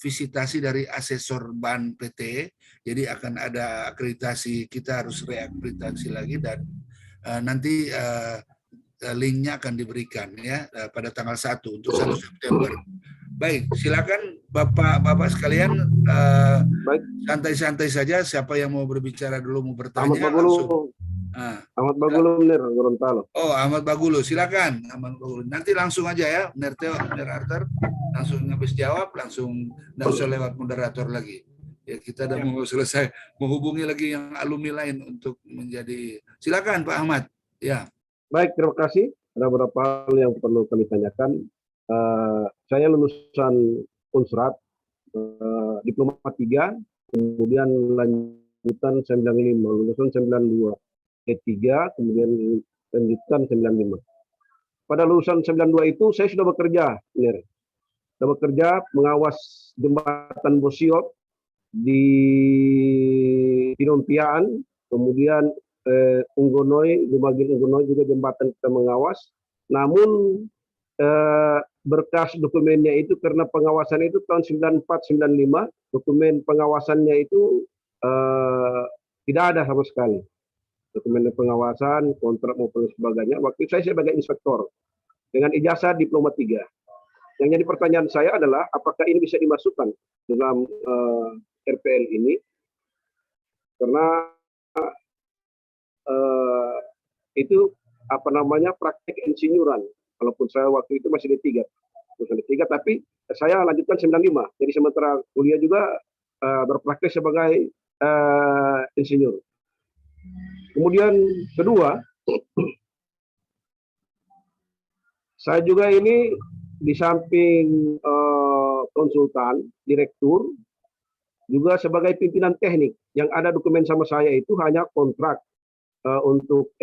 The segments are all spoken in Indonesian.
visitasi dari asesor BAN PT, jadi akan ada akreditasi, kita harus reakreditasi lagi dan nanti linknya akan diberikan ya pada tanggal 1 untuk 1 September. Baik, silakan Bapak-bapak sekalian santai-santai saja. Siapa yang mau berbicara dulu, mau bertanya langsung. Ahmad Bagulu, Ner Gorontalo. Oh, Ahmad Bagulu, silakan. Ahmad Bagulu. Nanti langsung aja ya, Ner Arthur. Langsung habis jawab, langsung nggak usah lewat moderator lagi. Ya, kita udah mau selesai, menghubungi lagi yang alumni lain untuk menjadi. Silakan Pak Ahmad. Ya. Baik, terima kasih. Ada beberapa hal yang perlu kami tanyakan. Saya lulusan Unsrat, diploma 3, kemudian lanjutan 95, lulusan 92, E3, kemudian lanjutan 95. Pada lulusan 92 itu saya sudah bekerja, Ner. Sudah bekerja mengawas jembatan Bosiot di Pinompiaan, kemudian Unggonoy, di bagian Unggonoy juga jembatan kita mengawas. Namun berkas dokumennya itu karena pengawasan itu tahun 94-95, dokumen pengawasannya itu tidak ada sama sekali. Dokumen pengawasan, kontrak maupun sebagainya. Waktu itu saya sebagai inspektor dengan ijazah diploma 3. Yang jadi pertanyaan saya adalah apakah ini bisa dimasukkan dalam RPL ini? Karena itu apa namanya praktek insinyuran. Walaupun saya waktu itu masih D3, tapi saya lanjutkan 95. Jadi sementara kuliah juga berpraktek sebagai insinyur. Kemudian kedua, saya juga ini di samping konsultan, direktur, juga sebagai pimpinan teknik. Yang ada dokumen sama saya itu hanya kontrak untuk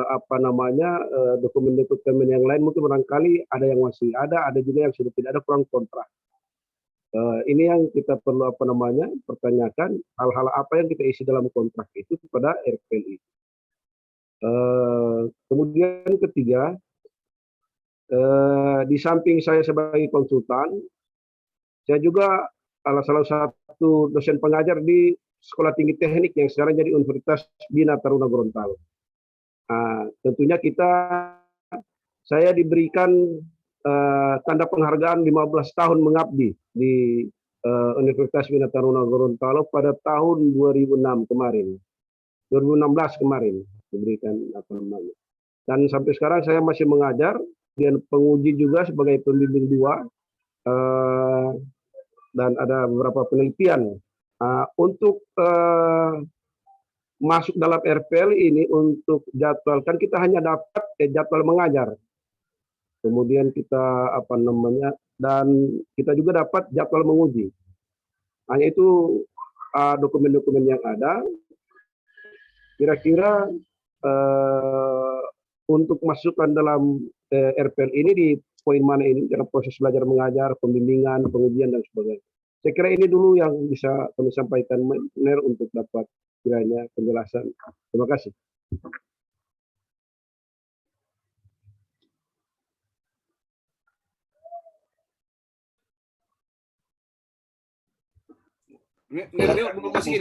apa namanya dokumen-dokumen yang lain mungkin barangkali ada yang masih ada juga yang sudah tidak ada, kurang kontrak. Ini yang kita perlu apa namanya pertanyakan, hal-hal apa yang kita isi dalam kontrak itu kepada RPLI. Kemudian ketiga, di samping saya sebagai konsultan, saya juga salah satu dosen pengajar di Sekolah Tinggi Teknik yang sekarang jadi Universitas Bina Taruna Gorontalo. Tentunya saya diberikan tanda penghargaan 15 tahun mengabdi di Universitas Bina Taruna Gorontalo pada tahun 2016 kemarin diberikan apa namanya. Dan sampai sekarang saya masih mengajar dan penguji juga sebagai pembimbing 2 dan ada beberapa penelitian. Untuk masuk dalam RPL ini untuk jadwal kan kita hanya dapat jadwal mengajar, kemudian kita apa namanya dan kita juga dapat jadwal menguji. Hanya itu dokumen-dokumen yang ada. Kira-kira untuk masukkan dalam RPL ini di poin mana ini dalam proses belajar mengajar, pembimbingan, pengujian dan sebagainya. Saya kira ini dulu yang bisa kami sampaikan Ner untuk dapat kiranya penjelasan. Terima kasih.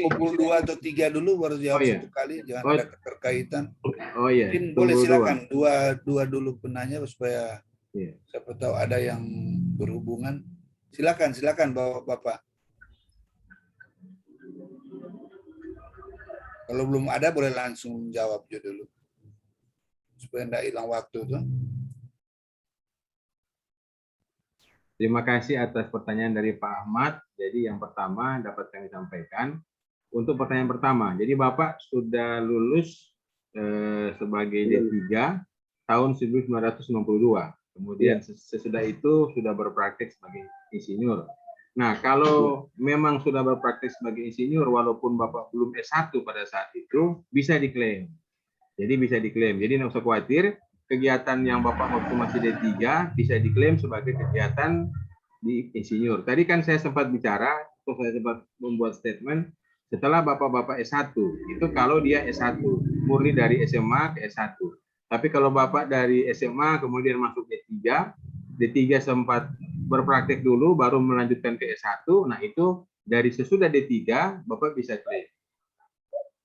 Kumpul 2 atau 3 dulu baru jawab satu kali, jangan ada keterkaitan. Mungkin boleh silakan dua dulu penanya supaya siapa tahu ada yang berhubungan. Silakan Bapak. Kalau belum ada boleh langsung jawab dulu supaya tidak hilang waktu tuh. Terima kasih atas pertanyaan dari Pak Ahmad. Jadi yang pertama dapat kami sampaikan untuk pertanyaan pertama. Jadi Bapak sudah lulus sebagai D3 tahun 1992. Kemudian sesudah itu sudah berpraktik sebagai insinyur. Nah, kalau memang sudah berpraktik sebagai insinyur, walaupun Bapak belum S1 pada saat itu, bisa diklaim. Jadi bisa diklaim. Jadi tidak usah khawatir, kegiatan yang Bapak waktu masih D3 bisa diklaim sebagai kegiatan di insinyur. Tadi kan saya sempat bicara, saya sempat membuat statement, setelah Bapak-Bapak S1, itu kalau dia S1, murni dari SMA ke S1. Tapi kalau Bapak dari SMA kemudian masuk D3 sempat berpraktek dulu baru melanjutkan ke S1. Nah, itu dari sesudah D3 Bapak bisa klaim.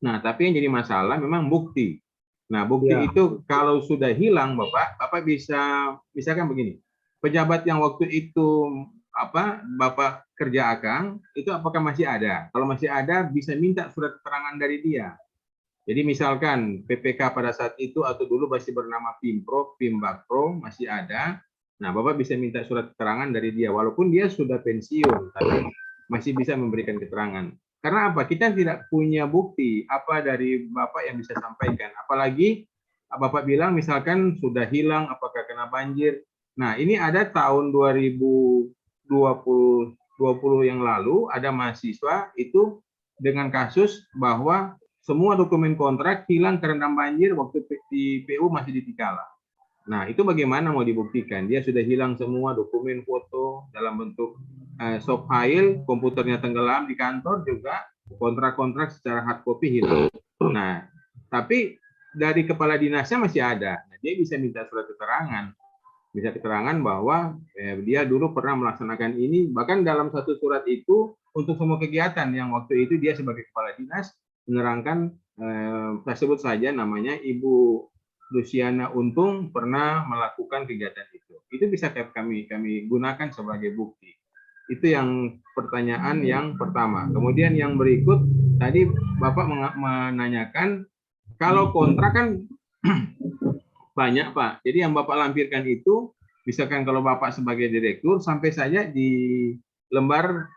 Nah, tapi yang jadi masalah memang bukti. Nah, bukti Ya. itu kalau sudah hilang Bapak bisa misalkan begini. Pejabat yang waktu itu Bapak kerja Akang itu apakah masih ada? Kalau masih ada bisa minta surat keterangan dari dia. Jadi misalkan PPK pada saat itu atau dulu masih bernama Pimpro, Pimbakpro masih ada. Nah, Bapak bisa minta surat keterangan dari dia walaupun dia sudah pensiun tapi masih bisa memberikan keterangan. Karena apa? Kita tidak punya bukti apa dari Bapak yang bisa sampaikan. Apalagi Bapak bilang misalkan sudah hilang apakah kena banjir. Nah, ini ada tahun 2020 yang lalu ada mahasiswa itu dengan kasus bahwa semua dokumen kontrak hilang terendam banjir waktu di PU masih di Tikala. Nah, itu bagaimana mau dibuktikan? Dia sudah hilang semua dokumen foto dalam bentuk soft file, komputernya tenggelam di kantor juga, kontrak-kontrak secara hard copy hilang. Nah, tapi dari kepala dinasnya masih ada. Nah, dia bisa minta surat keterangan. Bisa keterangan bahwa dia dulu pernah melaksanakan ini, bahkan dalam satu surat itu untuk semua kegiatan yang waktu itu dia sebagai kepala dinas menerangkan saya sebut saja namanya Ibu Luciana Untung pernah melakukan kegiatan itu. Itu bisa kami gunakan sebagai bukti. Itu yang pertanyaan yang pertama. Kemudian yang berikut tadi Bapak menanyakan kalau kontrak kan banyak Pak. Jadi yang Bapak lampirkan itu misalkan kalau Bapak sebagai direktur sampai saja di lembar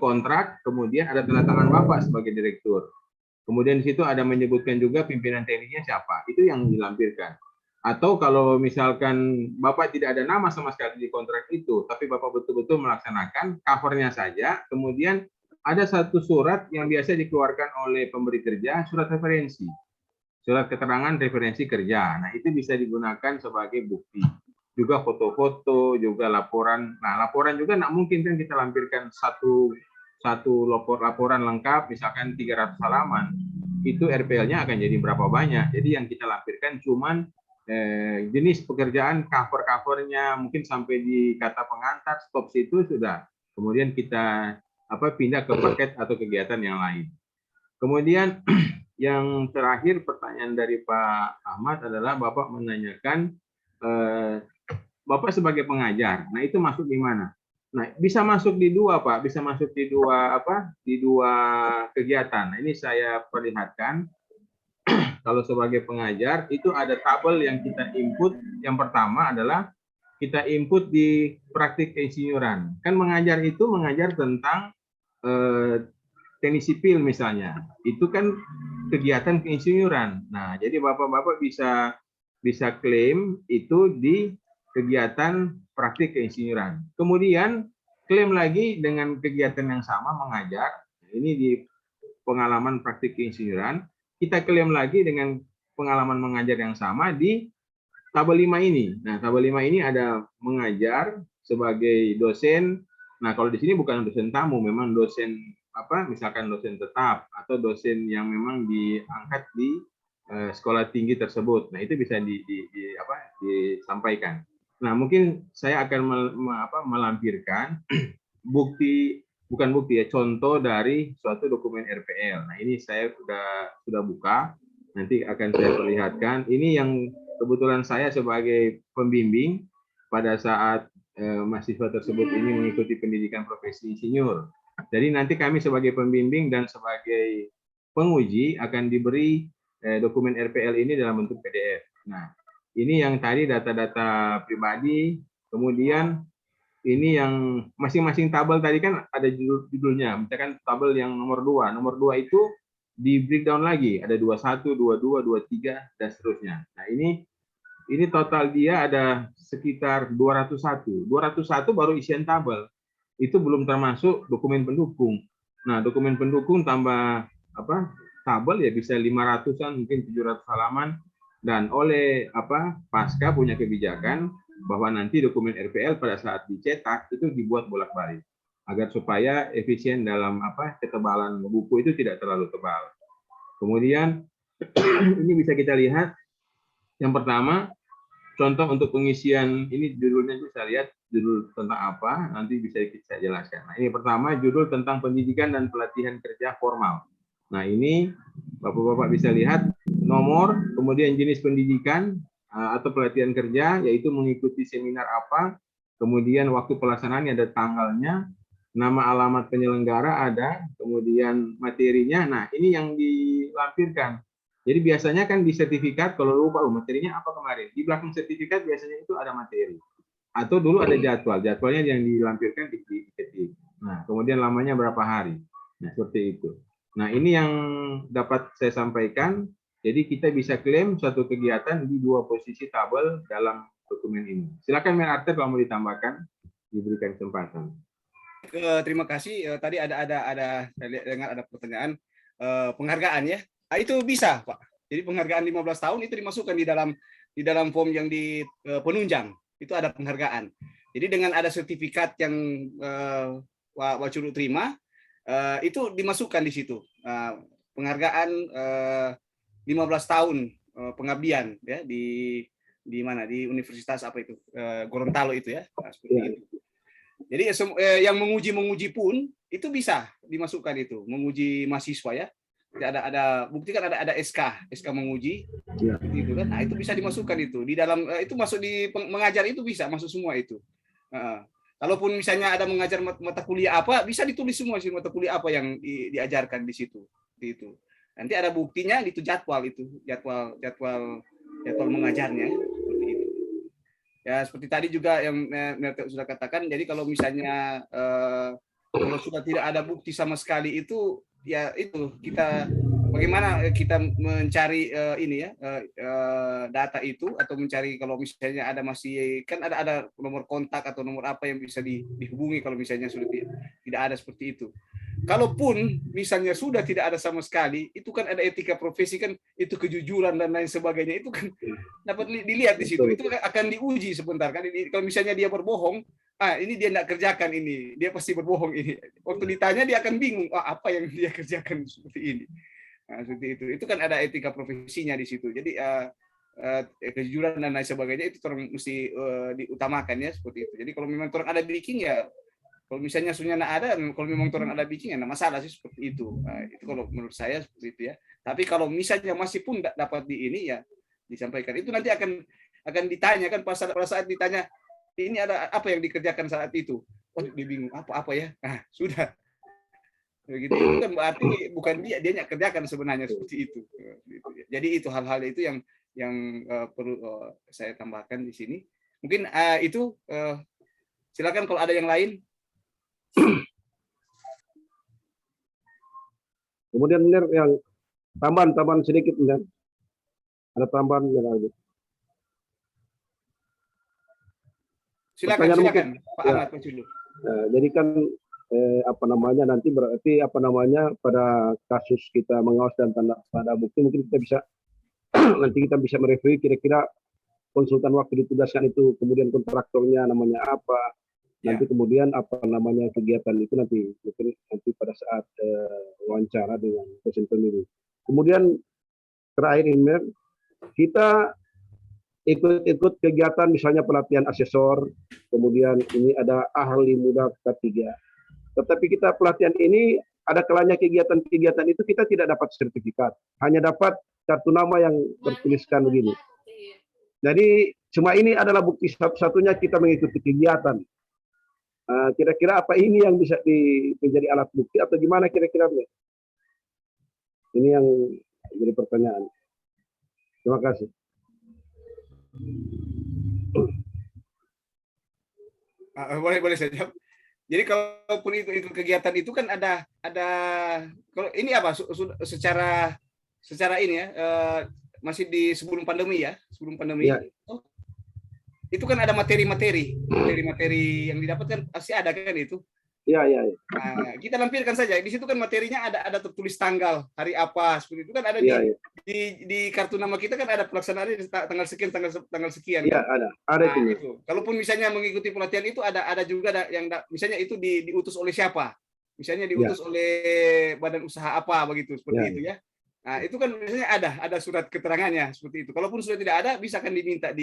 kontrak kemudian ada tanda tangan Bapak sebagai direktur. Kemudian di situ ada menyebutkan juga pimpinan tekniknya siapa. Itu yang dilampirkan. Atau kalau misalkan Bapak tidak ada nama sama sekali di kontrak itu, tapi Bapak betul-betul melaksanakan covernya saja, kemudian ada satu surat yang biasa dikeluarkan oleh pemberi kerja, surat referensi. Surat keterangan referensi kerja. Nah, itu bisa digunakan sebagai bukti. Juga foto-foto, juga laporan. Nah, laporan juga nggak mungkin kan kita lampirkan satu laporan lengkap, misalkan 300 halaman, itu RPL-nya akan jadi berapa banyak. Jadi yang kita lampirkan cuman jenis pekerjaan, cover-covernya, mungkin sampai di kata pengantar, stop situ sudah. Kemudian kita pindah ke paket atau kegiatan yang lain. Kemudian yang terakhir pertanyaan dari Pak Ahmad adalah Bapak menanyakan Bapak sebagai pengajar. Nah, itu masuk di mana? Nah, bisa masuk di dua, Pak. Bisa masuk di dua di dua kegiatan. Nah, ini saya perlihatkan. Kalau sebagai pengajar itu ada tabel yang kita input. Yang pertama adalah kita input di praktik keinsinyuran. Kan mengajar itu mengajar tentang teknik sipil misalnya. Itu kan kegiatan keinsinyuran. Nah, jadi Bapak-bapak bisa klaim itu di kegiatan praktik keinsinyuran. Kemudian klaim lagi dengan kegiatan yang sama mengajar. Ini di pengalaman praktik keinsinyuran. Kita klaim lagi dengan pengalaman mengajar yang sama di tabel 5 ini. Nah, tabel 5 ini ada mengajar sebagai dosen. Nah, kalau di sini bukan dosen tamu, memang dosen misalkan dosen tetap atau dosen yang memang diangkat di sekolah tinggi tersebut. Nah, itu bisa disampaikan. Nah, mungkin saya akan melampirkan contoh dari suatu dokumen RPL. Nah, ini saya sudah buka, nanti akan saya perlihatkan. Ini yang kebetulan saya sebagai pembimbing pada saat mahasiswa tersebut ini mengikuti pendidikan profesi insinyur. Jadi nanti kami sebagai pembimbing dan sebagai penguji akan diberi dokumen RPL ini dalam bentuk PDF. Nah, ini yang tadi data-data pribadi, kemudian ini yang masing-masing tabel tadi kan ada judulnya. Misalkan tabel yang nomor 2. Nomor 2 itu di breakdown lagi. Ada 21, 22, 23, dan seterusnya. Nah, ini total dia ada sekitar 201. 201 baru isian tabel. Itu belum termasuk dokumen pendukung. Nah, dokumen pendukung tambah tabel ya bisa 500-an, mungkin 700 halaman. Dan oleh Pasca punya kebijakan bahwa nanti dokumen RPL pada saat dicetak itu dibuat bolak-balik agar supaya efisien dalam ketebalan buku itu tidak terlalu tebal. Kemudian ini bisa kita lihat yang pertama contoh untuk pengisian, ini judulnya bisa lihat judul tentang apa, nanti bisa saya jelaskan. Nah, ini pertama judul tentang pendidikan dan pelatihan kerja formal. Nah, ini Bapak-bapak bisa lihat nomor, kemudian jenis pendidikan atau pelatihan kerja, yaitu mengikuti seminar apa, kemudian waktu pelaksanaannya ada tanggalnya, nama alamat penyelenggara ada, kemudian materinya. Nah, ini yang dilampirkan. Jadi biasanya kan di sertifikat, kalau lupa materinya apa kemarin, di belakang sertifikat biasanya itu ada materi. Atau dulu ada jadwal, jadwalnya yang dilampirkan diketik. Nah, kemudian lamanya berapa hari. Nah, seperti itu. Nah, ini yang dapat saya sampaikan. Jadi kita bisa klaim suatu kegiatan di dua posisi tabel dalam dokumen ini. Silakan Arthur kalau mau ditambahkan, diberikan kesempatan. Terima kasih. Tadi ada saya dengar ada pertanyaan penghargaan ya. Nah, itu bisa, Pak. Jadi penghargaan 15 tahun itu dimasukkan di dalam form yang di penunjang. Itu ada penghargaan. Jadi dengan ada sertifikat yang Pak Curug terima, itu dimasukkan di situ. Penghargaan 15 tahun pengabdian ya di mana di universitas apa itu Gorontalo itu ya. Nah, seperti itu. Jadi yang menguji pun itu bisa dimasukkan itu, menguji mahasiswa ya. Ada bukti kan ada SK menguji ya. Gitu kan. Nah, itu bisa dimasukkan itu di dalam itu masuk di mengajar itu bisa masuk semua itu. Kalaupun misalnya ada mengajar mata kuliah apa, bisa ditulis semua sih mata kuliah apa yang diajarkan di situ. Itu. Nanti ada buktinya itu jadwal mengajarnya seperti itu. Ya seperti tadi juga yang sudah katakan. Jadi kalau misalnya kalau sudah tidak ada bukti sama sekali itu ya itu kita bagaimana kita mencari data itu atau mencari kalau misalnya ada masih kan ada nomor kontak atau nomor apa yang bisa dihubungi kalau misalnya sudah tidak ada seperti itu. Kalaupun misalnya sudah tidak ada sama sekali, itu kan ada etika profesi kan, itu kejujuran dan lain sebagainya itu kan dapat dilihat di situ. Itu akan diuji sebentar kan. Kalau misalnya dia berbohong, ini dia tidak kerjakan ini, dia pasti berbohong ini. Waktu ditanya dia akan bingung, apa yang dia kerjakan seperti ini. Nah, seperti itu. Itu kan ada etika profesinya di situ. Jadi kejujuran dan lain sebagainya itu orang mesti diutamakan ya seperti itu. Jadi kalau memang orang ada bikin ya. Kalau misalnya sunnah ada, kalau memang orang ada bikin, ya nggak masalah sih seperti itu. Nah, itu kalau menurut saya seperti itu ya. Tapi kalau misalnya masih pun dapat di ini ya disampaikan. Itu nanti akan ditanya kan pada saat ditanya ini ada apa yang dikerjakan saat itu. Oh, dia bingung apa ya. Nah, sudah. Begitu itu kan berarti bukan dia nggak kerjakan sebenarnya seperti itu. Jadi itu hal-hal itu yang perlu saya tambahkan di sini. Mungkin itu silakan kalau ada yang lain. Kemudian yang tambahan sedikit kan? Ada tambahan yang lagi. Silakan Pak Ahmad dulu. Jadi kan nanti berarti pada kasus kita mengawas dan tanda bukti mungkin kita bisa nanti kita bisa mereview kira-kira konsultan waktu ditugaskan itu kemudian kontraktornya namanya apa. Nanti kemudian kegiatan itu nanti pada saat wawancara dengan dosen pemilu. Kemudian terakhir ini kita ikut kegiatan misalnya pelatihan asesor, kemudian ini ada ahli muda K3. Tetapi kita pelatihan ini ada kalanya kegiatan-kegiatan itu kita tidak dapat sertifikat, hanya dapat kartu nama yang tertuliskan begini. Jadi cuma ini adalah bukti satu-satunya kita mengikuti kegiatan. Kira-kira apa ini yang bisa menjadi alat bukti atau gimana kira-kira? Ini yang jadi pertanyaan. Terima kasih. Boleh saya jawab. Jadi kalaupun itu kegiatan itu kan ada kalau ini apa secara ini ya masih di sebelum pandemi ya ya. Itu kan ada materi yang didapatkan pasti ada kan itu. Iya. Nah, kita lampirkan saja. Di situ kan materinya ada tertulis tanggal, hari apa, seperti itu kan ada di kartu nama kita kan ada pelaksanaannya tanggal sekian tanggal sekian. Iya, kan? Ada nah, itu. Kalaupun misalnya mengikuti pelatihan itu ada juga yang misalnya itu diutus oleh siapa? Misalnya diutus oleh badan usaha apa begitu seperti itu ya. Nah, itu kan biasanya ada surat keterangannya seperti itu. Kalaupun sudah tidak ada bisa kan diminta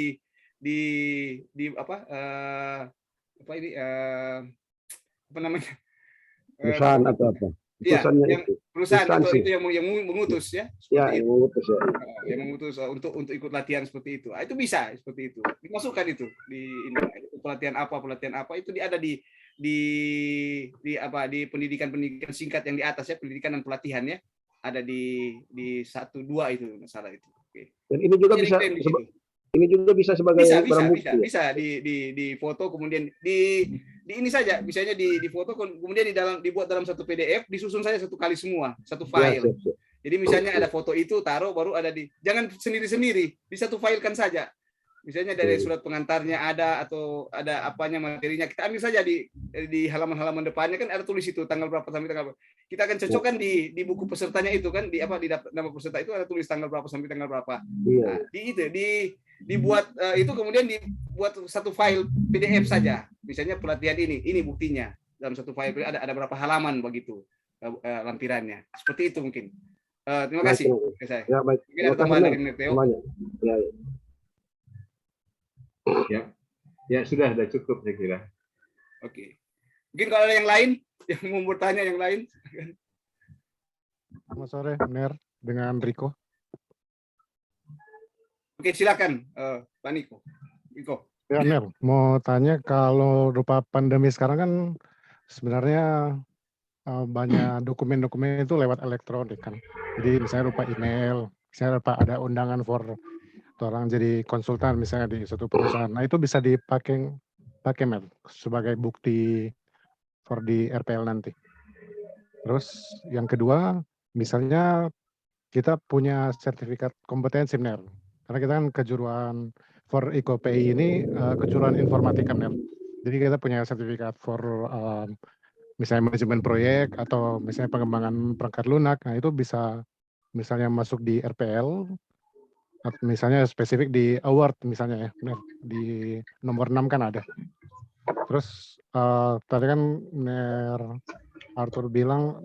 apa ini apa namanya? Perusahaan atau apa? Iya, Perusahaannya yang itu. perusahaan atau Instansi. itu yang mengutus ya, Ya, seperti yang itu. mengutus ya. Yang mengutus untuk ikut latihan seperti itu. Itu bisa seperti itu. Dimasukkan itu di ini pelatihan apa itu ada di pendidikan singkat yang di atas ya, pendidikan dan pelatihan ya. Ada di 1-2 itu masalah itu. Oke. Dan ini juga Jadi bisa klaim di situ. ini juga bisa sebagai barang bukti. Ya? Bisa di foto kemudian di ini saja, misalnya di foto kemudian dibuat dalam satu PDF, disusun saja satu kali semua, satu Ya, file. siap, siap. Jadi misalnya ada foto itu taruh baru ada jangan sendiri-sendiri, di satu file kan saja. Misalnya dari surat pengantarnya ada atau ada apanya materinya, kita ambil saja di halaman-halaman depannya kan ada tulis itu tanggal berapa sampai tanggal berapa. Kita akan cocokkan di buku pesertanya itu kan di nama peserta itu ada tulis tanggal berapa sampai tanggal berapa. Iya. Nah, dibuat itu kemudian dibuat satu file PDF saja. Misalnya pelatihan ini buktinya dalam satu file ada berapa halaman begitu lampirannya. Seperti itu mungkin. Terima kasih. Ya, baik. Mungkin ada tambahan dari Theo. Ya, Ya, ya sudah cukup saya kira. Oke. Mungkin kalau ada yang lain yang mau bertanya yang lain. Selamat sore, Ner, dengan Riko. Oke, silakan Pak Niko. Ya, Ner, mau tanya kalau rupa pandemi sekarang kan sebenarnya banyak dokumen-dokumen itu lewat elektronik kan. Jadi misalnya rupa email, misalnya rupa ada undangan for orang jadi konsultan misalnya di suatu perusahaan. Nah, itu bisa pakai mail sebagai bukti for di RPL nanti. Terus yang kedua, misalnya kita punya sertifikat kompetensi Ner. Karena kita kan kejuruan for EcoPay ini kejuruan informatika Ner. Jadi kita punya sertifikat for misalnya manajemen proyek atau misalnya pengembangan perangkat lunak. Nah, itu bisa misalnya masuk di RPL, misalnya spesifik di award misalnya ya, di nomor 6 kan ada. Terus tadi kan Arthur bilang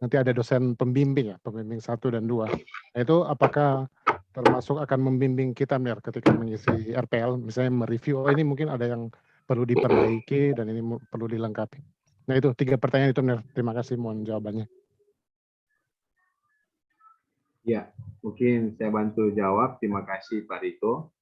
nanti ada dosen pembimbing ya, pembimbing 1 dan 2. Nah, itu apakah termasuk akan membimbing kita ketika mengisi RPL, misalnya mereview, ini mungkin ada yang perlu diperbaiki dan ini perlu dilengkapi. Nah, itu 3 pertanyaan itu Terima kasih, mohon jawabannya. Ya, mungkin saya bantu jawab. Terima kasih Pak Riko.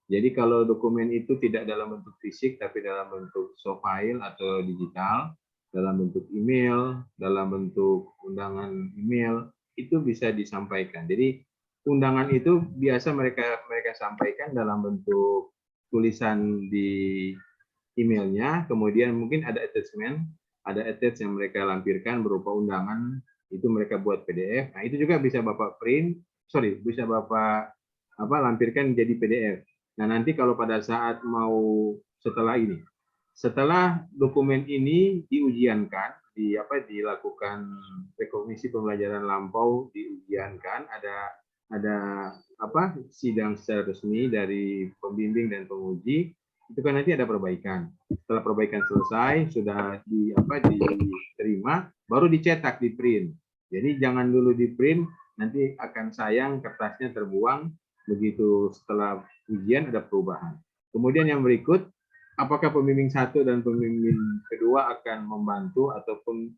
Jadi kalau dokumen itu tidak dalam bentuk fisik, tapi dalam bentuk soft file atau digital, dalam bentuk email, dalam bentuk undangan email, itu bisa disampaikan. Jadi undangan itu biasa mereka sampaikan dalam bentuk tulisan di emailnya, kemudian mungkin ada attachment, ada attach yang mereka lampirkan berupa undangan, itu mereka buat PDF. Nah, itu juga bisa Bapak bisa Bapak lampirkan jadi PDF. Nah, nanti kalau pada saat mau setelah dokumen ini diujiankan, dilakukan rekognisi pembelajaran lampau, diujiankan, ada sidang secara resmi dari pembimbing dan penguji, itu kan nanti ada perbaikan. Setelah perbaikan selesai, sudah diterima, baru dicetak, di print. Jadi jangan dulu di print, nanti akan sayang kertasnya terbuang, begitu setelah ujian ada perubahan. Kemudian yang berikut, apakah pembimbing 1 dan pembimbing kedua akan membantu ataupun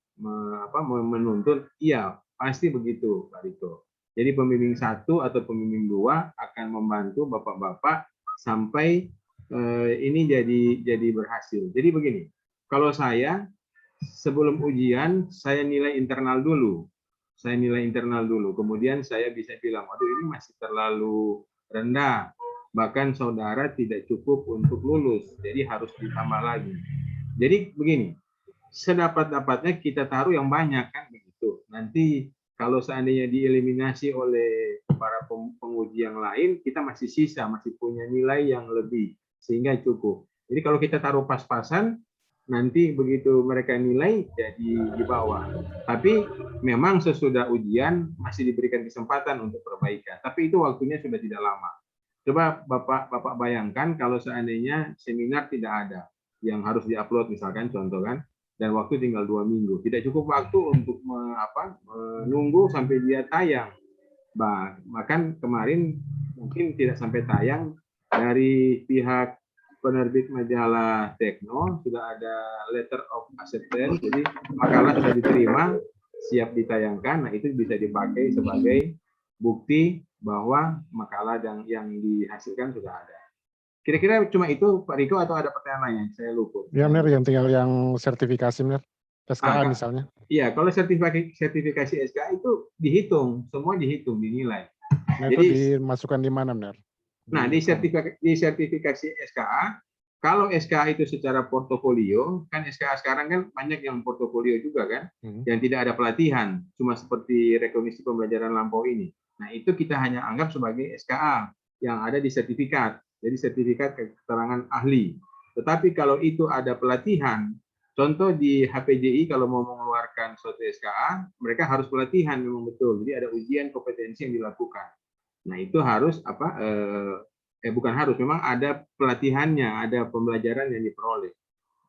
menuntun? Iya, pasti begitu Pak Riko. Jadi pembimbing 1 atau pembimbing 2 akan membantu Bapak-bapak sampai ini jadi berhasil. Jadi begini, kalau saya sebelum ujian saya nilai internal dulu. Kemudian saya bisa bilang, aduh ini masih terlalu rendah. Bahkan saudara tidak cukup untuk lulus, jadi harus ditambah lagi. Jadi begini, sedapat-dapatnya kita taruh yang banyak kan begitu. Nanti kalau seandainya dieliminasi oleh para penguji yang lain, kita masih sisa, masih punya nilai yang lebih, sehingga cukup. Jadi kalau kita taruh pas-pasan, nanti begitu mereka nilai jadi di bawah. Tapi memang sesudah ujian masih diberikan kesempatan untuk perbaikan. Tapi itu waktunya sudah tidak lama. Coba Bapak bayangkan kalau seandainya seminar tidak ada yang harus diupload misalkan contoh kan, dan waktu tinggal 2 minggu. Tidak cukup waktu untuk menunggu sampai dia tayang. Bahkan kemarin mungkin tidak sampai tayang dari pihak penerbit majalah Tekno, sudah ada letter of acceptance, jadi makalah sudah diterima, siap ditayangkan. Nah, itu bisa dipakai sebagai bukti bahwa makalah yang dihasilkan sudah ada. Kira-kira cuma itu Pak Riko atau ada pertanyaan lain? Saya lupa. Ya benar, yang tinggal yang sertifikasi benar. SKA Kak. misalnya. Iya, kalau sertifikasi SKA itu dihitung, semua dihitung, dinilai. Nah, Jadi, itu dimasukkan di mana benar? nah, di sertifikasi SKA, kalau SKA itu secara portofolio, kan SKA sekarang kan banyak yang portofolio juga kan, yang tidak ada pelatihan, cuma seperti rekognisi pembelajaran lampau ini. Nah, itu kita hanya anggap sebagai SKA yang ada di sertifikat, jadi sertifikat keterangan ahli. Tetapi kalau itu ada pelatihan, contoh di HPJI kalau mau mengeluarkan suatu SKA, mereka harus pelatihan memang betul, jadi ada ujian kompetensi yang dilakukan. Nah, itu harus bukan harus, memang ada pelatihannya, ada pembelajaran yang diperoleh.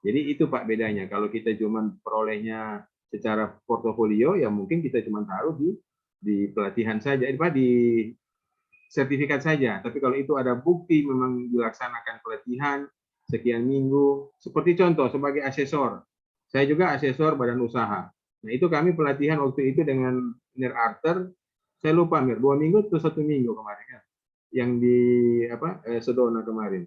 Jadi itu Pak bedanya. Kalau kita cuma perolehnya secara portofolio, ya mungkin kita cuma taruh di pelatihan saja, di sertifikat saja. Tapi kalau itu ada bukti memang dilaksanakan pelatihan sekian minggu, seperti contoh sebagai asesor. Saya juga asesor badan usaha. Nah, itu kami pelatihan waktu itu dengan Nir Arter, saya lupa Mir, 2 minggu atau 1 minggu kemarin kan, yang di Sedona kemarin.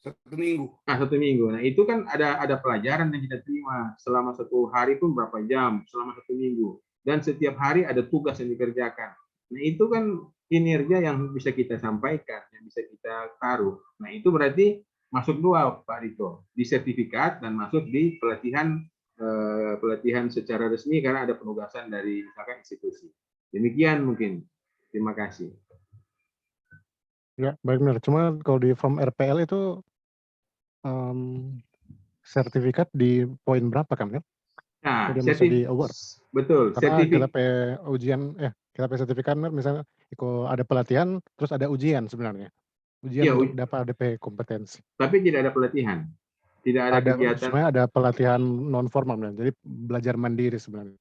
1 minggu. Nah, 1 minggu. Nah, itu kan ada pelajaran yang kita terima selama 1 hari pun berapa jam, selama 1 minggu. Dan setiap hari ada tugas yang dikerjakan. Nah, itu kan kinerja yang bisa kita sampaikan, yang bisa kita taruh. Nah, itu berarti masuk 2 Pak Riko, di sertifikat dan masuk di pelatihan secara resmi karena ada penugasan dari misalkan institusi. Demikian mungkin. Terima kasih. Ya, baik benar. Cuma kalau di form RPL itu sertifikat di poin berapa kan? Nah, Dia masuk di award. betul. Karena kita ujian, kita sertifikat misalnya ada pelatihan, terus ada ujian sebenarnya. Ujian ya, untuk dapat ADP kompetensi. Tapi tidak ada pelatihan. Tidak ada kegiatan. Sebenarnya ada pelatihan non formal, jadi belajar mandiri sebenarnya.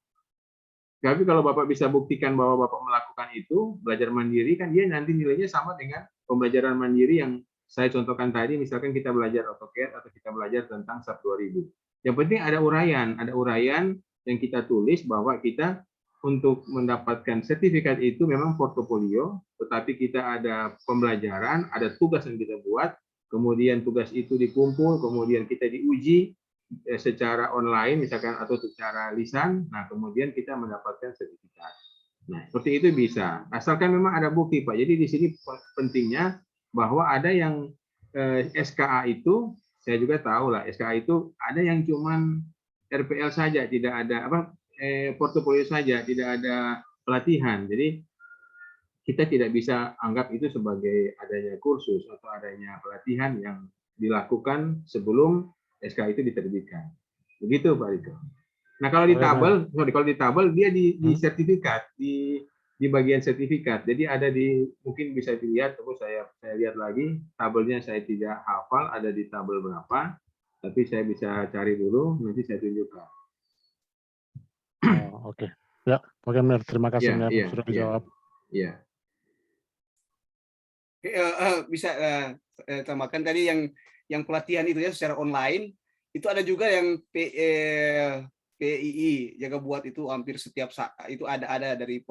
Tapi kalau Bapak bisa buktikan bahwa Bapak melakukan itu, belajar mandiri, kan dia nanti nilainya sama dengan pembelajaran mandiri yang saya contohkan tadi, misalkan kita belajar AutoCAD atau kita belajar tentang SAP 2000. Yang penting ada uraian yang kita tulis bahwa kita untuk mendapatkan sertifikat itu memang portofolio, tetapi kita ada pembelajaran, ada tugas yang kita buat, kemudian tugas itu dikumpul, kemudian kita diuji secara online misalkan atau secara lisan, nah kemudian kita mendapatkan sertifikat. Nah, seperti itu bisa, asalkan memang ada bukti Pak. Jadi di sini pentingnya bahwa ada yang SKA itu, saya juga tahu lah, SKA itu ada yang cuman RPL saja, tidak ada portofolio saja, tidak ada pelatihan. Jadi kita tidak bisa anggap itu sebagai adanya kursus atau adanya pelatihan yang dilakukan sebelum SK itu diterbitkan. Begitu Pak Riko. Nah, kalau di tabel dia di sertifikat, di bagian sertifikat. Jadi ada mungkin bisa dilihat, saya lihat lagi tabelnya, saya tidak hafal ada di tabel berapa, tapi saya bisa cari dulu, nanti saya tunjukkan. Oke. Ya, oke Mir, terima kasih Mir, sudah dijawab. Iya. Bisa tambahkan tadi yang pelatihan itu ya secara online, itu ada juga yang PII jaga buat itu hampir setiap saat itu ada dari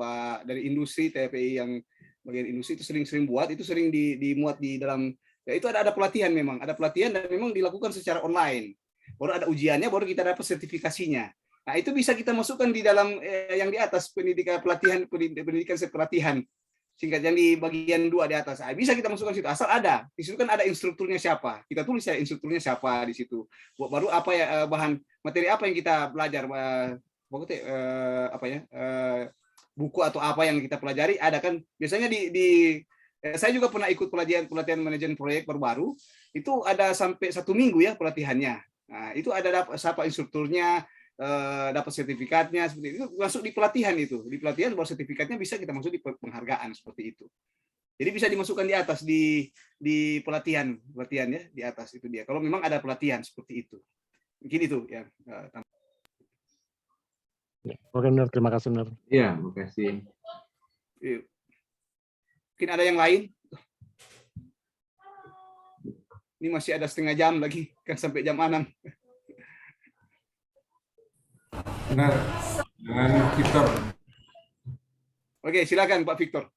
industri TPI yang bagian industri itu sering buat, itu sering dimuat di dalam ya, itu ada pelatihan, memang ada pelatihan dan memang dilakukan secara online, baru ada ujiannya, baru kita dapat sertifikasinya. Nah, itu bisa kita masukkan di dalam yang di atas pendidikan pelatihan singkat yang di bagian 2 di atas. Bisa kita masukkan situ, asal ada. Di situ kan ada instrukturnya siapa. Kita tulis ya instrukturnya siapa di situ. Baru apa ya bahan materi apa yang kita belajar, buku atau apa yang kita pelajari ada kan. Biasanya saya juga pernah ikut pelatihan manajemen proyek baru-baru. Itu ada sampai 1 minggu ya pelatihannya. Nah, itu ada siapa instrukturnya, dapat sertifikatnya, seperti itu masuk di pelatihan itu. Di pelatihan baru sertifikatnya bisa kita masuk di penghargaan seperti itu. Jadi bisa dimasukkan di atas di pelatihan ya di atas itu dia. Kalau memang ada pelatihan seperti itu. Mungkin itu ya. Oke Mir, terima kasih Mir. Iya, terima kasih. Mungkin ada yang lain? Ini masih ada setengah jam lagi, kan sampai jam 6. Benar, dengan Victor. Oke, silakan Pak Victor.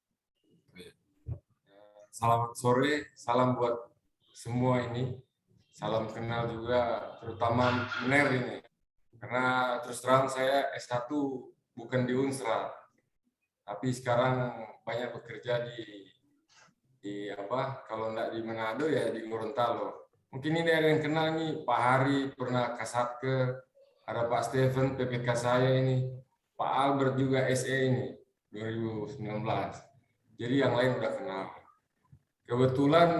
Selamat sore, salam buat semua ini. Salam kenal juga, terutama Mener ini. Karena terus terang saya S1 bukan di Unsra, tapi sekarang banyak bekerja di apa? Kalau enggak di Manado ya di Gorontalo. Mungkin ini ada yang kenal nih, Pak Hari pernah Kasatker, ada Pak Steven PPK saya ini, Pak Albert juga SE ini 2019. Jadi yang lain udah kenal. Kebetulan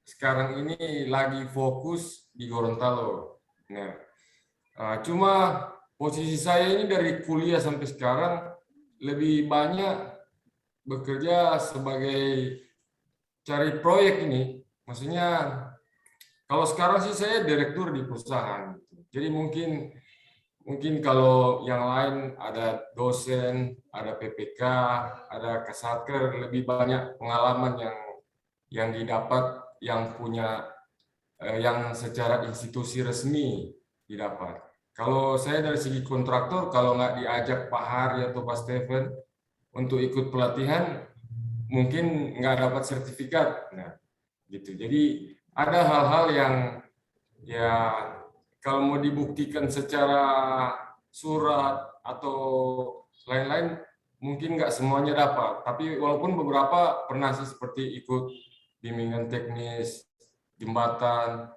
sekarang ini lagi fokus di Gorontalo. Nah, cuma posisi saya ini dari kuliah sampai sekarang lebih banyak bekerja sebagai cari proyek ini. Maksudnya kalau sekarang sih saya direktur di perusahaan. Jadi mungkin kalau yang lain ada dosen, ada PPK, ada Kasatker, lebih banyak pengalaman yang didapat, yang punya yang secara institusi resmi didapat. Kalau saya dari segi kontraktor, kalau nggak diajak Pak Hari atau Pak Steven untuk ikut pelatihan, mungkin nggak dapat sertifikat. Nah, gitu. Jadi ada hal-hal yang ya kalau mau dibuktikan secara surat atau lain-lain, mungkin nggak semuanya dapat. Tapi walaupun beberapa pernah sih seperti ikut bimbingan teknis jembatan,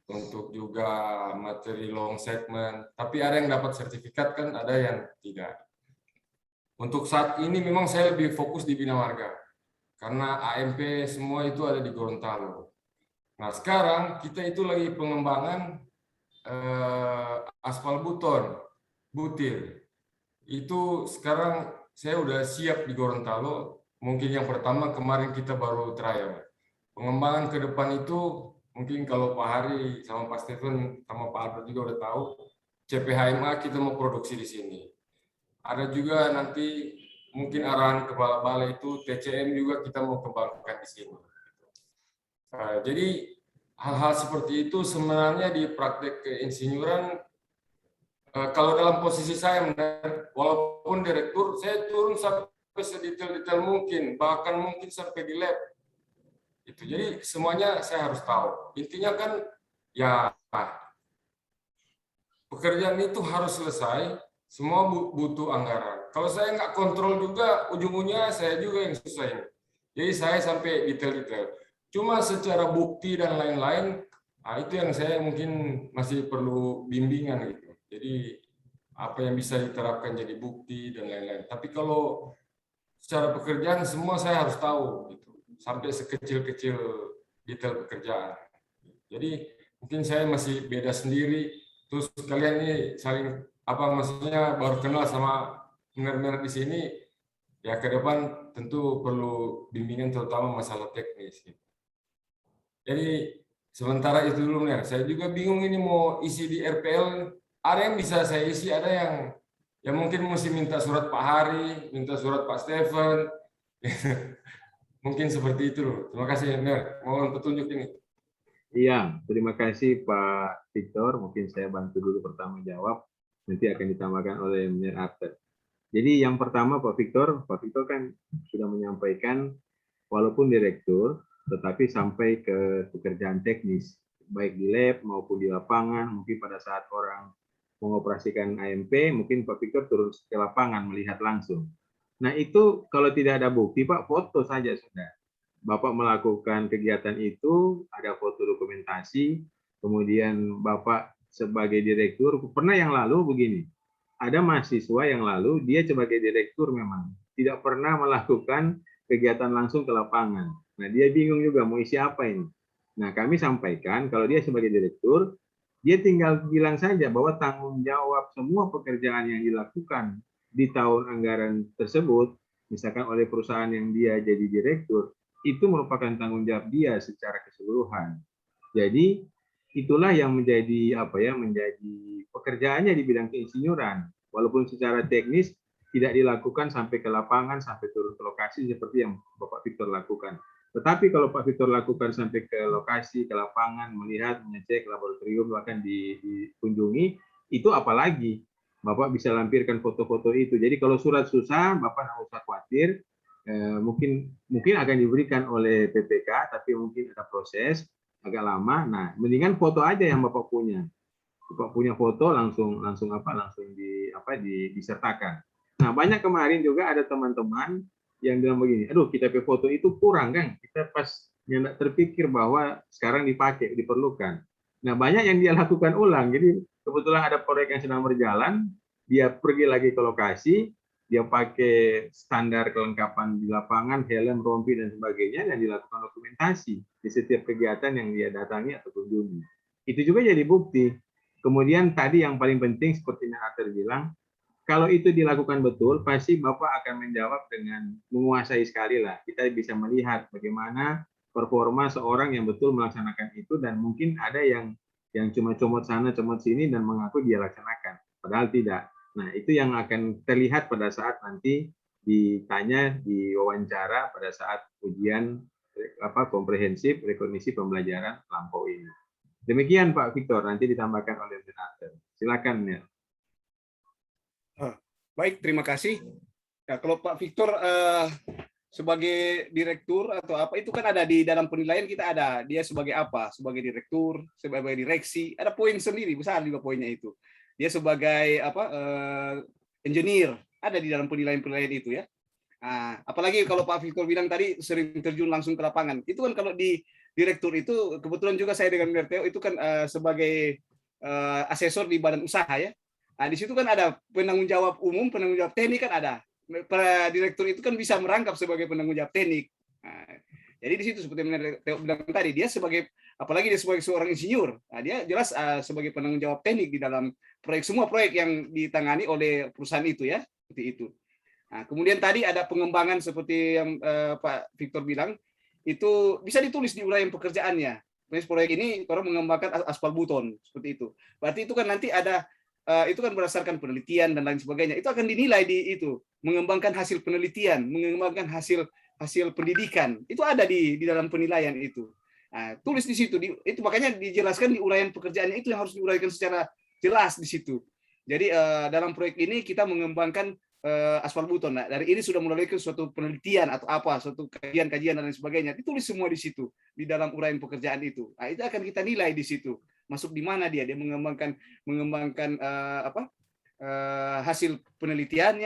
untuk juga materi long segment. Tapi ada yang dapat sertifikat kan, ada yang tidak. Untuk saat ini memang saya lebih fokus di Bina Marga. Karena AMP semua itu ada di Gorontalo. Nah sekarang kita itu lagi pengembangan aspal buton, butir. Itu sekarang saya udah siap di Gorontalo. Mungkin yang pertama kemarin kita baru trial. Pengembangan ke depan itu mungkin kalau Pak Hari sama Pak Steven sama Pak Albert juga udah tahu, CPHMA kita mau produksi di sini. Ada juga nanti mungkin arahan kepala balai itu TCM juga kita mau kembangkan di sini. Jadi hal-hal seperti itu sebenarnya di praktek keinsinyuran, kalau dalam posisi saya, walaupun direktur, saya turun sampai sedetail-detail mungkin, bahkan mungkin sampai di lab. Itu jadi semuanya saya harus tahu. Intinya kan ya pekerjaan itu harus selesai, semua butuh anggaran. Kalau saya nggak kontrol juga, ujung-ujungnya saya juga yang susah. Jadi saya sampai detail-detail. Cuma secara bukti dan lain-lain, itu yang saya mungkin masih perlu bimbingan gitu. Jadi apa yang bisa diterapkan jadi bukti dan lain-lain. Tapi kalau secara pekerjaan semua saya harus tahu gitu. Sampai sekecil-kecil detail pekerjaan. Jadi mungkin saya masih beda sendiri. Terus kalian ini saling maksudnya baru kenal sama Mener di sini. Ya ke depan tentu perlu bimbingan terutama masalah teknis. Jadi sementara itu dulu ya. Saya juga bingung ini mau isi di RPL. Ada yang bisa saya isi, ada yang mungkin mesti minta surat Pak Hari, minta surat Pak Steven. Mungkin seperti itu loh. Terima kasih, Ner. Mohon petunjuk ini. Iya, terima kasih Pak Victor. Mungkin saya bantu dulu pertama jawab. Nanti akan ditambahkan oleh Mener Arthur. Jadi yang pertama Pak Victor kan sudah menyampaikan walaupun direktur, tetapi sampai ke pekerjaan teknis, baik di lab maupun di lapangan. Mungkin pada saat orang mengoperasikan AMP, mungkin Pak Victor turun ke lapangan melihat langsung. Nah itu kalau tidak ada bukti Pak, foto saja sudah. Bapak melakukan kegiatan itu, ada foto dokumentasi, kemudian Bapak sebagai direktur, pernah yang lalu begini, ada mahasiswa yang lalu, dia sebagai direktur memang, tidak pernah melakukan kegiatan langsung ke lapangan. Nah dia bingung juga mau isi apa ini. Nah kami sampaikan, kalau dia sebagai direktur, dia tinggal bilang saja bahwa tanggung jawab semua pekerjaan yang dilakukan di tahun anggaran tersebut, misalkan oleh perusahaan yang dia jadi direktur, itu merupakan tanggung jawab dia secara keseluruhan. Jadi itulah yang menjadi menjadi pekerjaannya di bidang keinsinyuran, walaupun secara teknis tidak dilakukan sampai ke lapangan, sampai turun ke lokasi seperti yang Bapak Victor lakukan. Tetapi kalau Pak Victor lakukan sampai ke lokasi, ke lapangan, melihat, mengecek laboratorium, bahkan dikunjungi, itu apalagi Bapak bisa lampirkan foto-foto itu. Jadi kalau surat susah, Bapak nggak usah khawatir. Mungkin akan diberikan oleh PPK, tapi mungkin ada proses agak lama. Nah, mendingan foto aja yang Bapak punya. Bapak punya foto langsung disertakan. Nah, banyak kemarin juga ada teman-teman yang bilang begini, aduh kita pakai foto itu kurang kan, kita pas nggak terpikir bahwa sekarang diperlukan. Nah, banyak yang dia lakukan ulang. Jadi kebetulan ada proyek yang sedang berjalan, dia pergi lagi ke lokasi, dia pakai standar kelengkapan di lapangan, helm, rompi dan sebagainya, dan dilakukan dokumentasi di setiap kegiatan yang dia datangi atau kunjungi. Itu juga jadi bukti. Kemudian tadi yang paling penting seperti yang Arthur bilang, kalau itu dilakukan betul, pasti Bapak akan menjawab dengan menguasai sekali lah. Kita bisa melihat bagaimana performa seorang yang betul melaksanakan itu, dan mungkin ada yang cuma comot sana, comot sini, dan mengaku dia laksanakan. Padahal tidak. Nah, itu yang akan terlihat pada saat nanti ditanya, diwawancara pada saat ujian komprehensif rekognisi pembelajaran lampau ini. Demikian Pak Victor, nanti ditambahkan oleh Arthur. Silakan ya. Baik, terima kasih. Ya, kalau Pak Victor sebagai direktur atau apa itu kan ada di dalam penilaian, kita ada dia sebagai apa? Sebagai direktur, sebagai direksi, ada poin sendiri besar juga poinnya itu. Dia sebagai engineer, ada di dalam penilaian itu ya. Nah, apalagi kalau Pak Victor bilang tadi sering terjun langsung ke lapangan. Itu kan kalau di direktur itu, kebetulan juga saya dengan Merteo itu kan sebagai asesor di badan usaha ya. Nah, di situ kan ada penanggung jawab umum, penanggung jawab teknik kan ada. Para direktur itu kan bisa merangkap sebagai penanggung jawab teknik. Nah, jadi di situ seperti yang Theo bilang tadi, dia sebagai, apalagi dia sebagai seorang insinyur, nah, dia jelas sebagai penanggung jawab teknik di dalam semua proyek yang ditangani oleh perusahaan itu ya, seperti itu. Nah, kemudian tadi ada pengembangan seperti yang Pak Victor bilang, itu bisa ditulis di uraian pekerjaannya. Proyek ini orang mengembangkan aspal buton, seperti itu. Berarti itu kan nanti ada itu kan berdasarkan penelitian dan lain sebagainya. Itu akan dinilai di itu, mengembangkan hasil penelitian, mengembangkan hasil pendidikan. Itu ada di dalam penilaian itu. Nah, tulis di situ. Itu makanya dijelaskan di uraian pekerjaannya, itu yang harus diuraikan secara jelas di situ. Jadi dalam proyek ini kita mengembangkan aspal buton. Nah, dari ini sudah melalui suatu penelitian atau apa, suatu kajian dan lain sebagainya. Ditulis semua di situ di dalam uraian pekerjaan itu. Nah, itu akan kita nilai di situ. Masuk di mana dia mengembangkan hasil penelitian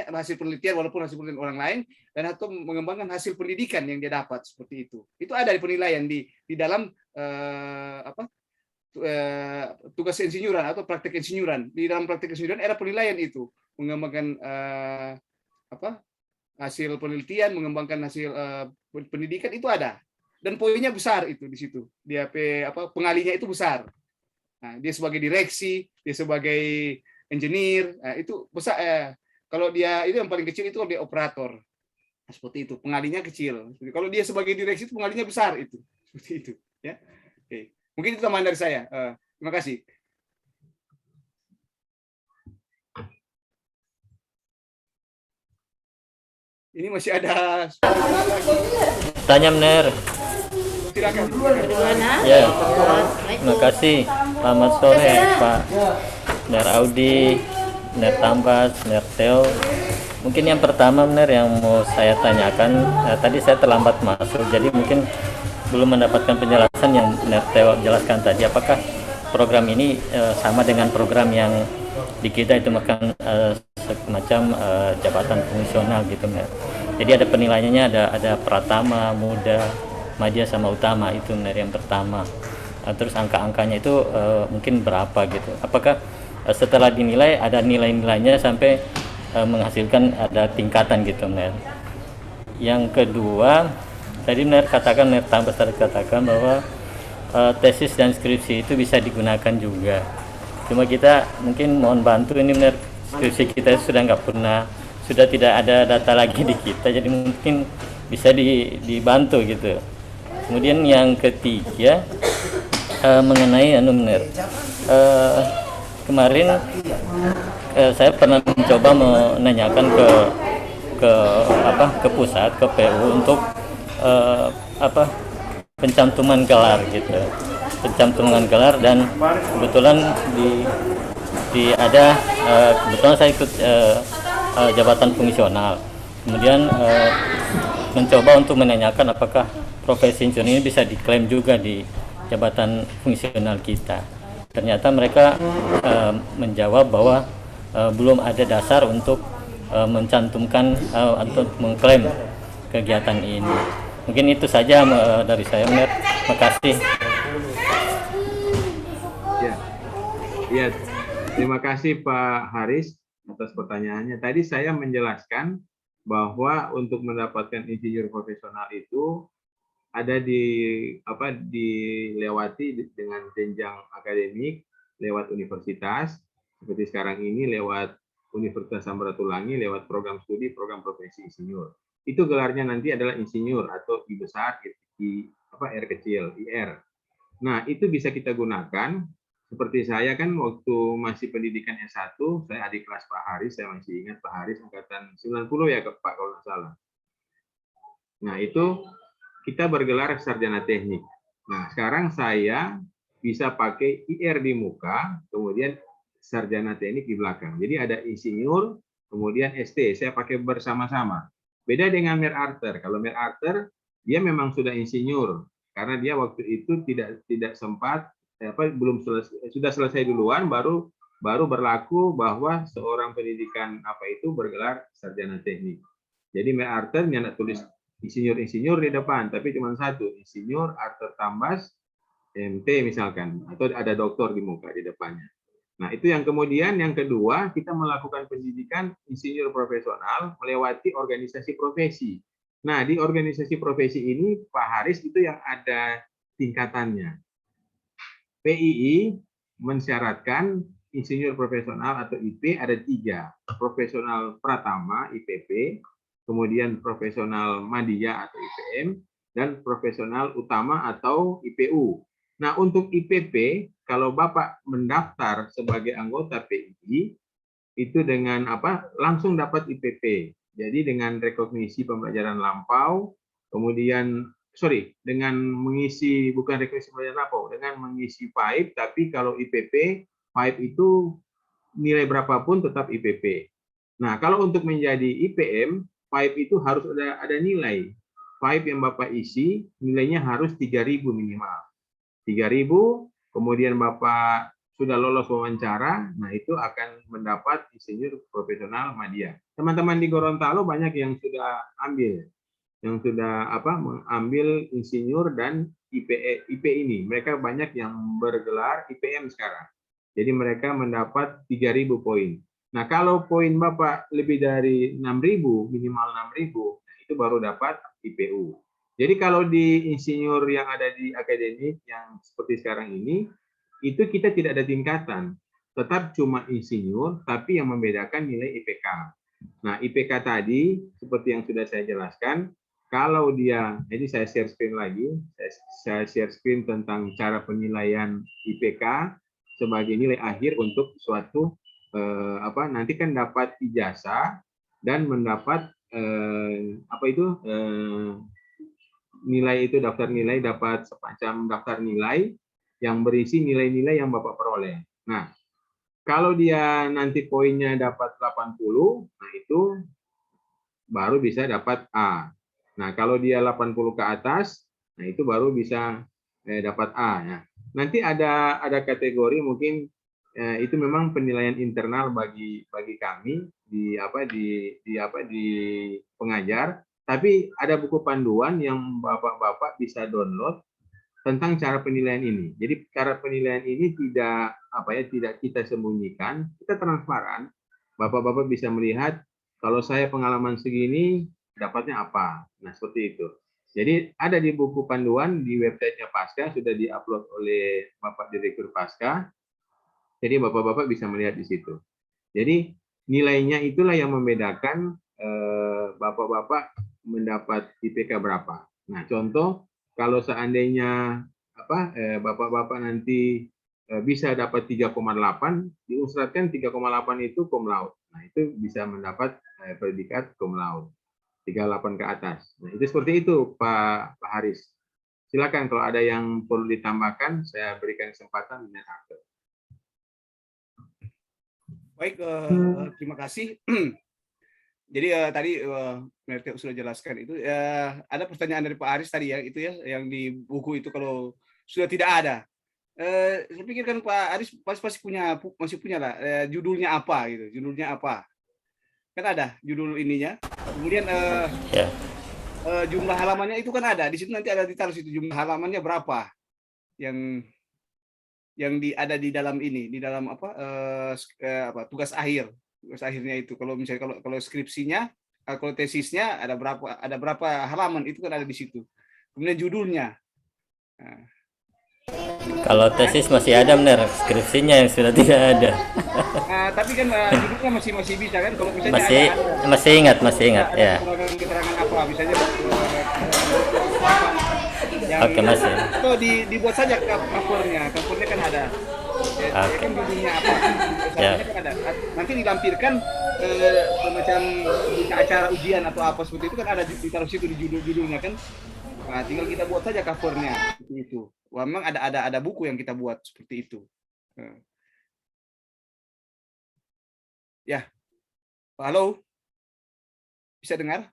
walaupun hasil penelitian orang lain, dan atau mengembangkan hasil pendidikan yang dia dapat, seperti itu. Itu ada di penilaian di dalam tugas insinyuran atau praktek insinyuran. Di dalam praktek insinyuran ada penilaian itu, mengembangkan hasil penelitian, mengembangkan hasil pendidikan, itu ada. Dan poinnya besar itu di situ. Dia pengalinya itu besar. Nah, dia sebagai direksi, dia sebagai engineer, nah, itu besar. Kalau dia itu yang paling kecil itu dia operator, nah, seperti itu. Pengalinya kecil. Kalau dia sebagai direksi itu pengalinya besar itu, seperti itu. Ya, oke. Mungkin itu tambahan dari saya. Terima kasih. Ini masih ada. Tanya Mener. Silakan. Ya, terima kasih. Selamat sore Pak Ner Audi, Ner Tambas, Ner Theo. Mungkin yang pertama Ner yang mau saya tanyakan, tadi saya terlambat masuk, jadi mungkin belum mendapatkan penjelasan yang Ner Theo jelaskan tadi. Apakah program ini sama dengan program yang di kita itu makan semacam jabatan fungsional gitu Ner? Jadi ada penilaiannya, ada pratama, muda, madya sama utama, itu yang pertama. Terus angka-angkanya itu mungkin berapa gitu? Apakah setelah dinilai ada nilai-nilainya sampai menghasilkan ada tingkatan gitu, Ner? Yang kedua, tadi Ner Tambas katakan bahwa tesis dan skripsi itu bisa digunakan juga. Cuma kita mungkin mohon bantu, ini Ner, skripsi kita sudah tidak ada data lagi di kita, jadi mungkin bisa dibantu gitu. Kemudian yang ketiga mengenai Mener, kemarin saya pernah mencoba menanyakan ke pusat, ke PU untuk apa pencantuman gelar gitu, pencantuman gelar, dan kebetulan kebetulan saya ikut jabatan fungsional, kemudian mencoba untuk menanyakan apakah profesi insinyur ini bisa diklaim juga di jabatan fungsional kita. Ternyata mereka menjawab bahwa belum ada dasar untuk mencantumkan atau mengklaim kegiatan ini. Mungkin itu saja dari saya, Mener. Terima kasih. Ya, terima kasih Pak Haris atas pertanyaannya. Tadi saya menjelaskan bahwa untuk mendapatkan insinyur profesional itu ada dilewati dengan jenjang akademik lewat universitas, seperti sekarang ini lewat Universitas Samratulangi lewat program studi program profesi insinyur. Itu gelarnya nanti adalah insinyur atau I besar, R kecil, IR. Nah, itu bisa kita gunakan. Seperti saya kan waktu masih pendidikan S1, saya adik kelas Pak Haris, saya masih ingat Pak Haris angkatan 90 ya Pak kalau nggak salah. Nah, itu kita bergelar sarjana teknik. Nah, sekarang saya bisa pakai IR di muka, kemudian sarjana teknik di belakang. Jadi ada insinyur, kemudian ST, saya pakai bersama-sama. Beda dengan MacArthur. Kalau MacArthur, dia memang sudah insinyur, karena dia waktu itu tidak sempat, sudah selesai duluan, baru berlaku bahwa seorang pendidikan bergelar sarjana teknik. Jadi MacArthur nyandak tulis insinyur di depan, tapi cuma satu, insinyur Arthur Tambas MT misalkan, atau ada doktor di muka di depannya. Nah, itu yang kemudian yang kedua, kita melakukan pendidikan insinyur profesional melewati organisasi profesi. Nah, di organisasi profesi ini Pak Haris itu yang ada tingkatannya. PII mensyaratkan insinyur profesional atau IP ada 3, profesional pratama IPP, kemudian profesional madya atau IPM, dan profesional utama atau IPU. Nah, untuk IPP, kalau Bapak mendaftar sebagai anggota PII, itu dengan langsung dapat IPP. Jadi dengan rekognisi pembelajaran lampau, kemudian dengan mengisi, bukan rekognisi pembelajaran lampau, dengan mengisi PAIP, tapi kalau IPP, PAIP itu nilai berapapun tetap IPP. Nah, kalau untuk menjadi IPM, PAIP itu harus ada nilai. PAIP yang Bapak isi, nilainya harus 3.000 minimal. 3.000, kemudian Bapak sudah lolos wawancara, nah itu akan mendapat insinyur profesional madya. Teman-teman di Gorontalo banyak yang sudah ambil, mengambil insinyur dan IP ini. Mereka banyak yang bergelar IPM sekarang. Jadi mereka mendapat 3.000 poin. Nah, kalau poin Bapak lebih dari 6.000, minimal 6.000, nah itu baru dapat IPU. Jadi kalau di insinyur yang ada di akademik yang seperti sekarang ini, itu kita tidak ada tingkatan. Tetap cuma insinyur, tapi yang membedakan nilai IPK. Nah, IPK tadi, seperti yang sudah saya jelaskan, kalau dia, jadi saya share screen lagi, saya share screen tentang cara penilaian IPK sebagai nilai akhir untuk suatu nanti kan dapat ijazah dan mendapat nilai itu daftar nilai, dapat semacam daftar nilai yang berisi nilai-nilai yang Bapak peroleh. Nah, kalau dia nanti poinnya dapat 80, nah itu baru bisa dapat A. Nah, kalau dia 80 ke atas, nah itu baru bisa dapat A. Nah, nanti ada kategori mungkin itu memang penilaian internal bagi kami di pengajar, tapi ada buku panduan yang Bapak-bapak bisa download tentang cara penilaian ini. Jadi cara penilaian ini tidak kita sembunyikan, kita transparan. Bapak-bapak bisa melihat kalau saya pengalaman segini dapatnya apa. Nah, seperti itu. Jadi ada di buku panduan di websitenya Pasca, sudah diupload oleh Bapak Direktur Pasca. Jadi Bapak-bapak bisa melihat di situ. Jadi nilainya itulah yang membedakan Bapak-bapak mendapat IPK berapa. Nah, contoh kalau seandainya Bapak-bapak nanti bisa dapat 3,8, diusahakan 3,8 itu cum laude. Nah, itu bisa mendapat predikat cum laude. 38 ke atas. Nah, itu seperti itu Pak Haris. Silakan kalau ada yang perlu ditambahkan, saya berikan kesempatan. Baik, terima kasih. Jadi tadi Teo sudah jelaskan itu. Ada pertanyaan dari Pak Aris tadi ya, itu ya, yang di buku itu kalau sudah tidak ada. Saya pikir kan Pak Aris pasti masih punya lah. Judulnya apa gitu? Judulnya apa? Kan ada judul ininya. Kemudian jumlah halamannya itu kan ada. Di situ nanti ada ditaruh situ jumlah halamannya berapa yang ada di dalam ini, di dalam tugas akhirnya itu. Kalau misalnya kalau skripsinya, kalau tesisnya ada berapa halaman itu kan ada di situ. Kemudian judulnya. Nah. Kalau tesis masih ada benar, skripsinya yang sudah tidak ada. Tapi kan judulnya masih bisa kan, kalau misalnya masih ingat ya. Keterangan apa misalnya Oke, masih. Itu dibuat saja covernya kan ada. Kan judulnya apa? Kan ada. Nanti dilampirkan semacam acara ujian atau apa seperti itu kan ada ditaruh situ di judulnya kan. Nah, tinggal kita buat saja covernya seperti itu. Wah, memang ada buku yang kita buat seperti itu. Ya, halo, bisa dengar?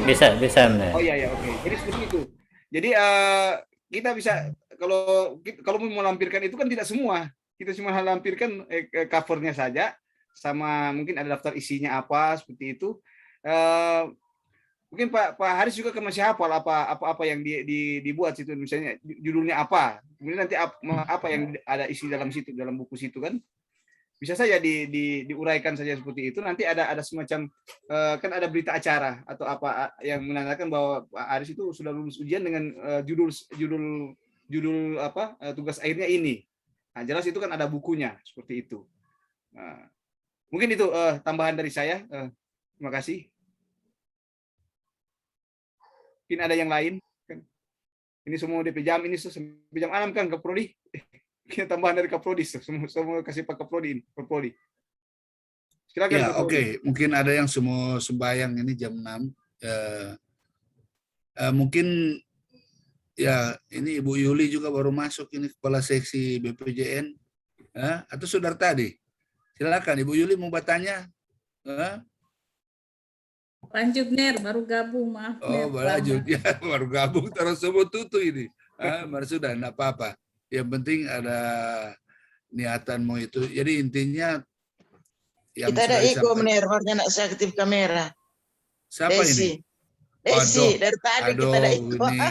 Bisa benar. Oh iya, oke. Jadi seperti itu. Jadi kita bisa kalau mau melampirkan itu kan tidak semua. Kita cuma lampirkan covernya saja, sama mungkin ada daftar isinya apa seperti itu. Mungkin Pak Haris juga kan masih hafal apa yang dibuat situ, misalnya judulnya apa, kemudian nanti apa yang ada isi dalam situ, dalam buku situ kan bisa saja diuraikan saja seperti itu. Nanti ada semacam kan ada berita acara atau apa yang menandakan bahwa Pak Haris itu sudah lulus ujian dengan judul tugas akhirnya ini. Nah, jelas itu kan ada bukunya seperti itu. Nah, mungkin itu tambahan dari saya. Terima kasih. Mungkin ada yang lain kan. Ini semua DP jam ini sampai jam 6 kan Kaprodi. Kita tambahan dari Kaprodi semua kasih Pak Kaprodi ini, Kaprodi. Silakan. Ya, oke. Mungkin ada yang semua sembayang ini jam 6. Mungkin ya ini Ibu Yuli juga baru masuk ini kepala seksi BPJN. Atau saudara tadi. Silakan Ibu Yuli mau bertanya. Lanjut Ner, baru gabung, maaf. Oh, lanjut ya, baru gabung terus semua tutu ini. Sudah, enggak apa-apa. Yang penting ada niatan mau itu. Jadi intinya yang kita ada Iko Ner, warna nak saya aktif kamera. Siapa ini? Desi, dari tadi kita ada Iko. Ini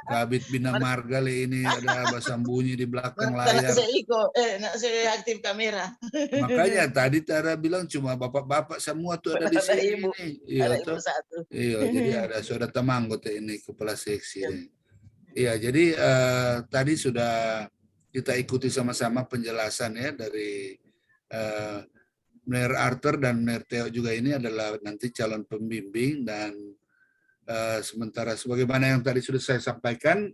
Kabit Bina Marga ini ada Abah Sambunyi di belakang layar. Nak saya Iko, nak saya aktif kamera. Makanya tadi Tara bilang cuma bapak-bapak semua tuh ada di sini. Iya, ibu satu. Iya, jadi ada saudara Temanggot ini kepala seksi ini. Iya, jadi tadi sudah kita ikuti sama-sama penjelasan ya dari Mner Arthur dan Mner Theo juga ini adalah nanti calon pembimbing dan sementara sebagaimana yang tadi sudah saya sampaikan,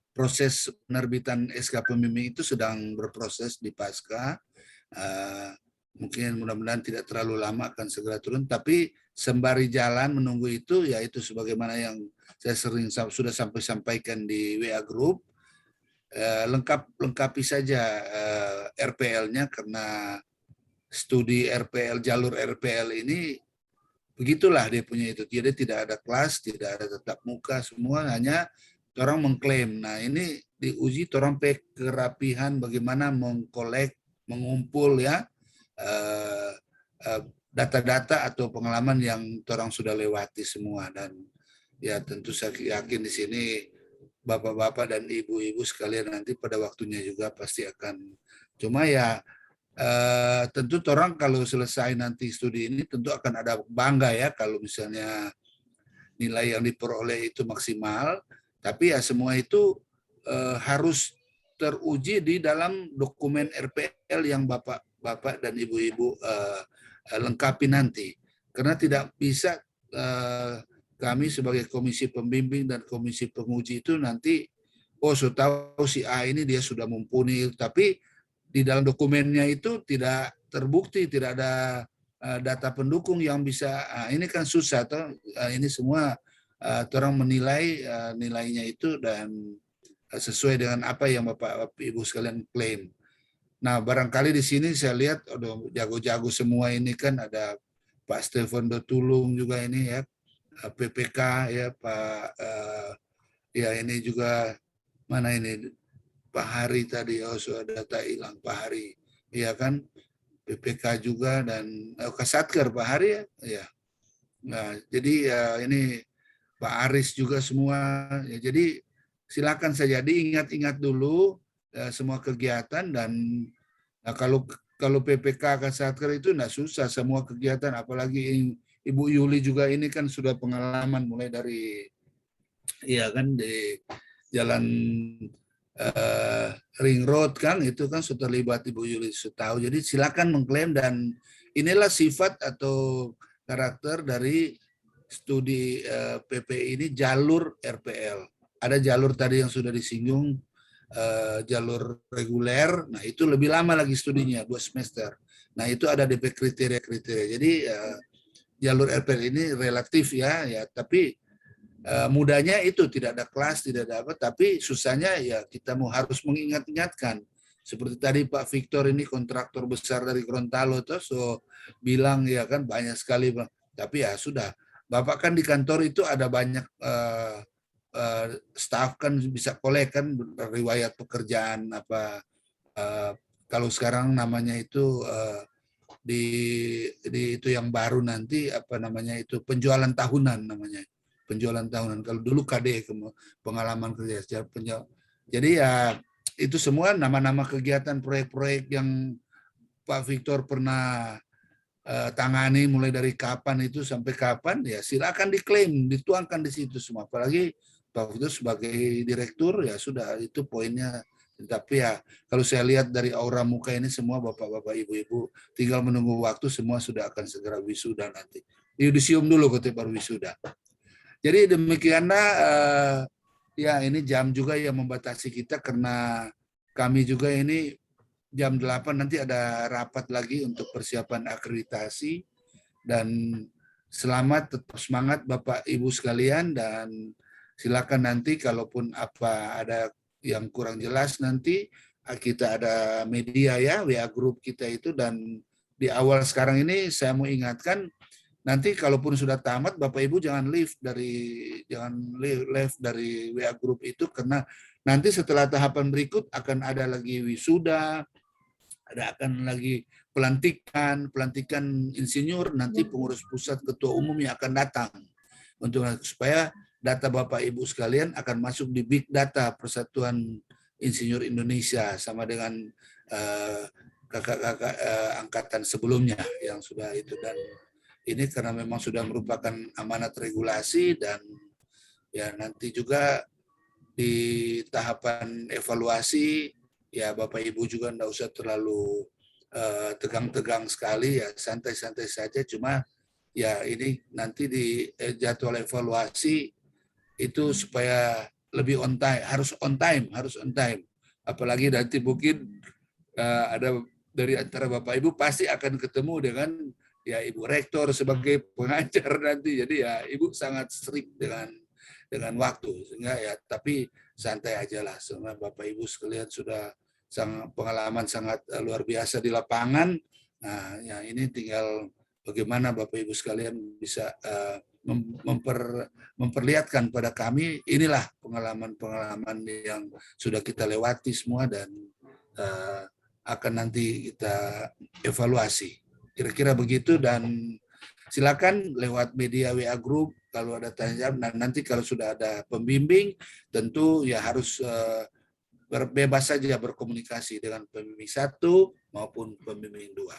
proses penerbitan SK pembimbing itu sedang berproses di Pasca. Mungkin mudah-mudahan tidak terlalu lama akan segera turun, tapi sembari jalan menunggu itu, yaitu sebagaimana yang saya sering sudah sampaikan di WA Group, lengkapi saja RPL-nya karena studi RPL, jalur RPL ini begitulah dia punya itu. Jadi tidak ada kelas, tidak ada tatap muka, semua hanya orang mengklaim. Nah ini diuji orang kerapihan bagaimana mengkolek, mengumpul ya data-data atau pengalaman yang orang sudah lewati semua. Dan ya tentu saya yakin di sini bapak-bapak dan ibu-ibu sekalian nanti pada waktunya juga pasti akan. Cuma ya tentu orang kalau selesai nanti studi ini tentu akan ada bangga ya kalau misalnya nilai yang diperoleh itu maksimal, tapi ya semua itu harus teruji di dalam dokumen RPL yang bapak-bapak dan ibu-ibu lengkapi nanti, karena tidak bisa kami sebagai komisi pembimbing dan komisi penguji itu nanti so tahu si A ini dia sudah mumpuni, tapi di dalam dokumennya itu tidak terbukti, tidak ada data pendukung yang bisa, ini kan susah toh, ini semua orang menilai nilainya itu dan sesuai dengan apa yang Bapak Ibu sekalian klaim. Nah, barangkali di sini saya lihat jago-jago semua ini kan, ada Pak Stefan Dotulung juga ini ya, PPK ya, Pak ya ini juga mana ini Pak Hari tadi, sudah data hilang Pak Hari, ya kan, PPK juga dan Kasatker Pak Hari ya. Nah, jadi ini Pak Aris juga semua. Ya, jadi silakan saja diingat-ingat dulu semua kegiatan dan kalau PPK Kasatker itu enggak susah semua kegiatan, apalagi Ibu Yuli juga ini kan sudah pengalaman mulai dari ya kan di jalan Ring Road kan, itu kan sudah terlibat Ibu Yuli tahu. Jadi silakan mengklaim dan inilah sifat atau karakter dari studi PP ini, jalur RPL. Ada jalur tadi yang sudah disinggung, jalur reguler, nah itu lebih lama lagi studinya, 2 semester. Nah itu ada DP kriteria-kriteria. Jadi jalur RPL ini relatif ya, tapi mudahnya itu tidak ada kelas, tidak ada apa, tapi susahnya ya kita harus mengingat-ingatkan. Seperti tadi Pak Victor ini kontraktor besar dari Gorontalo tuh, bilang ya kan banyak sekali, tapi ya sudah. Bapak kan di kantor itu ada banyak staf kan bisa kolek kan riwayat pekerjaan apa, kalau sekarang namanya itu di itu yang baru nanti apa namanya itu penjualan tahunan namanya. Penjualan tahunan. Kalau dulu KD, pengalaman kerja. Jadi ya itu semua nama-nama kegiatan proyek-proyek yang Pak Victor pernah tangani mulai dari kapan itu sampai kapan, ya silakan diklaim, dituangkan di situ semua. Apalagi Pak Victor sebagai direktur ya sudah, itu poinnya. Tapi ya kalau saya lihat dari aura muka ini semua bapak-bapak, ibu-ibu tinggal menunggu waktu, semua sudah akan segera wisuda nanti. Yudisium dulu ketika baru wisuda. Jadi demikianlah ya ini jam juga yang membatasi kita karena kami juga ini jam 8 nanti ada rapat lagi untuk persiapan akreditasi, dan selamat, tetap semangat Bapak Ibu sekalian, dan silakan nanti kalaupun apa ada yang kurang jelas nanti kita ada media ya, WA group kita itu, dan di awal sekarang ini saya mau ingatkan, nanti kalaupun sudah tamat Bapak Ibu jangan leave dari WA group itu, karena nanti setelah tahapan berikut akan ada lagi wisuda, akan lagi pelantikan insinyur, nanti pengurus pusat, ketua umum yang akan datang untuk supaya data Bapak Ibu sekalian akan masuk di big data Persatuan Insinyur Indonesia sama dengan kakak-kakak angkatan sebelumnya yang sudah itu. Dan ini karena memang sudah merupakan amanat regulasi, dan ya nanti juga di tahapan evaluasi ya Bapak Ibu juga enggak usah terlalu tegang-tegang sekali, ya santai-santai saja. Cuma ya ini nanti di jadwal evaluasi itu supaya lebih on time, harus on time. Apalagi nanti mungkin ada dari antara Bapak Ibu pasti akan ketemu dengan ya Ibu Rektor sebagai pengajar nanti. Jadi ya Ibu sangat strict dengan waktu, sehingga ya tapi santai aja lah. Semua Bapak Ibu sekalian sudah pengalaman sangat luar biasa di lapangan. Nah, ya ini tinggal bagaimana Bapak Ibu sekalian bisa memperlihatkan pada kami, inilah pengalaman-pengalaman yang sudah kita lewati semua, dan akan nanti kita evaluasi. Kira-kira begitu, dan silakan lewat media WA Group kalau ada tanya jawab. Nah, nanti kalau sudah ada pembimbing, tentu ya harus bebas saja berkomunikasi dengan pembimbing 1 maupun pembimbing 2.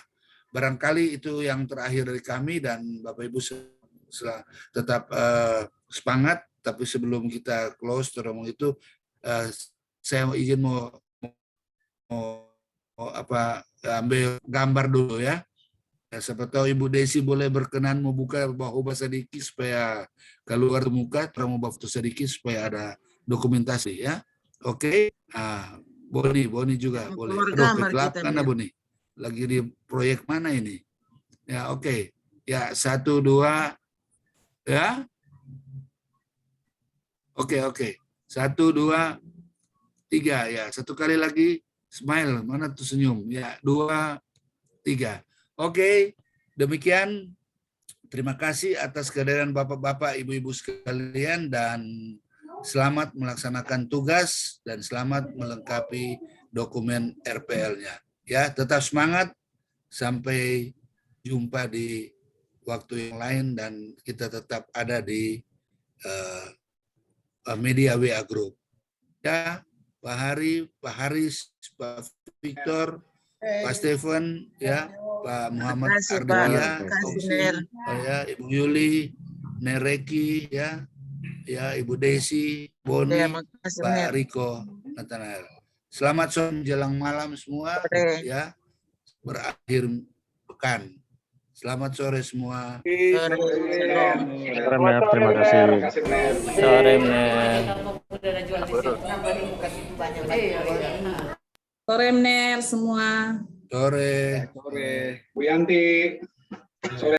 Barangkali itu yang terakhir dari kami, dan Bapak Ibu tetap semangat. Tapi sebelum kita close teromong itu, saya izin mau ambil gambar dulu ya. Siapa tahu Ibu Desi boleh berkenan membuka bahu sedikit supaya keluar muka, terus mau foto sedikit supaya ada dokumentasi ya. Oke. Boni juga boleh. Aduh, gelap kan Boni? Lagi di proyek mana ini? Ya, oke. Ya, 1, 2, ya. Oke. 1, 2, 3 ya. Satu kali lagi. Smile. Mana tuh senyum? Ya, 2, 3. Oke. Demikian. Terima kasih atas kehadiran Bapak-bapak, Ibu-ibu sekalian, dan selamat melaksanakan tugas dan selamat melengkapi dokumen RPL-nya. Ya, tetap semangat. Sampai jumpa di waktu yang lain dan kita tetap ada di media WA Group. Ya, Pak Hari, Pak Haris, Pak Victor, Pak Stephen, ya, Pak Muhammad Ardilia, ya, Ibu Yuli, Nereki, ya, Ibu Desi, Boni, Pak Riko, Nathanael. Selamat sore menjelang malam semua, ya, berakhir pekan. Selamat sore semua. Sore, Mer. Terima kasih. Sore, Mer. Sore Mner semua. Sore. Bu Yanti. Sore.